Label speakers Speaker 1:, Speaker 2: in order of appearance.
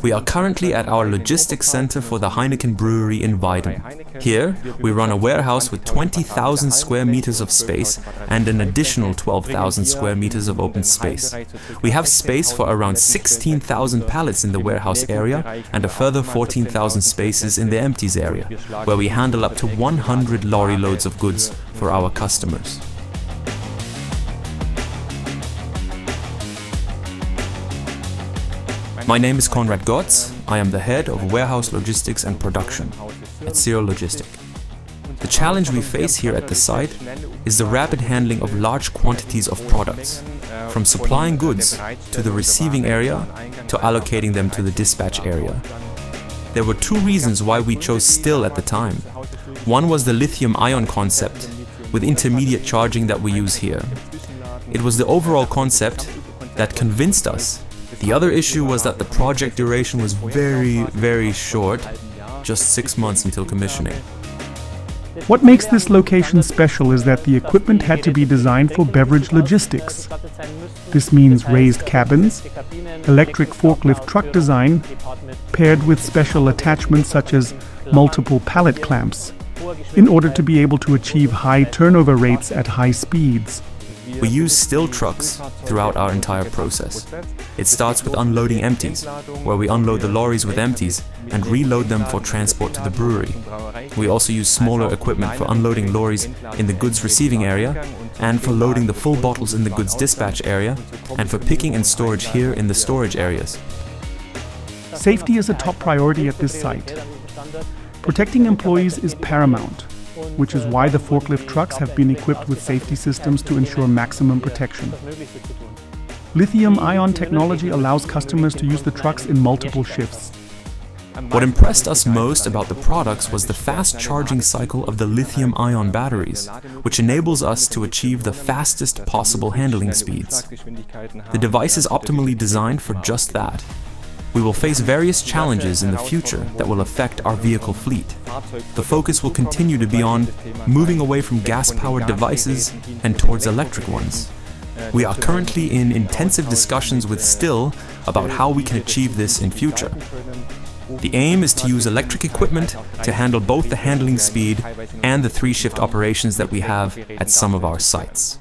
Speaker 1: We are currently at our logistics center for the HEINEKEN brewery in Weiden. Here, we run a warehouse with 20,000 square meters of space and an additional 12,000 square meters of open space. We have space for around 16,000 pallets in the warehouse area and a further 14,000 spaces in the empties area, where we handle up to 100 lorry loads of goods for our customers. My name is Konrad Gotz. I am the head of warehouse logistics and production at Sirl Logistic. The challenge we face here at the site is the rapid handling of large quantities of products, from supplying goods to the receiving area to allocating them to the dispatch area. There were two reasons why we chose STILL at the time. One was the lithium-ion concept with intermediate charging that we use here. It was the overall concept that convinced us. The other issue was that the project duration was very short, just 6 months until commissioning.
Speaker 2: What makes this location special is that the equipment had to be designed for beverage logistics. This means raised cabins, electric forklift truck design, paired with special attachments such as multiple pallet clamps, in order to be able to achieve high turnover rates at high speeds.
Speaker 1: We use STILL trucks throughout our entire process. It starts with unloading empties, where we unload the lorries with empties and reload them for transport to the brewery. We also use smaller equipment for unloading lorries in the goods receiving area, and for loading the full bottles in the goods dispatch area, and for picking and storage here in the storage areas.
Speaker 2: Safety is a top priority at this site. Protecting employees is paramount, which is why the forklift trucks have been equipped with safety systems to ensure maximum protection. Lithium-ion technology allows customers to use the trucks in multiple shifts.
Speaker 1: What impressed us most about the products was the fast charging cycle of the lithium-ion batteries, which enables us to achieve the fastest possible handling speeds. The device is optimally designed for just that. We will face various challenges in the future that will affect our vehicle fleet. The focus will continue to be on moving away from gas-powered devices and towards electric ones. We are currently in intensive discussions with STILL about how we can achieve this in future. The aim is to use electric equipment to handle both the handling speed and the 3-shift operations that we have at some of our sites.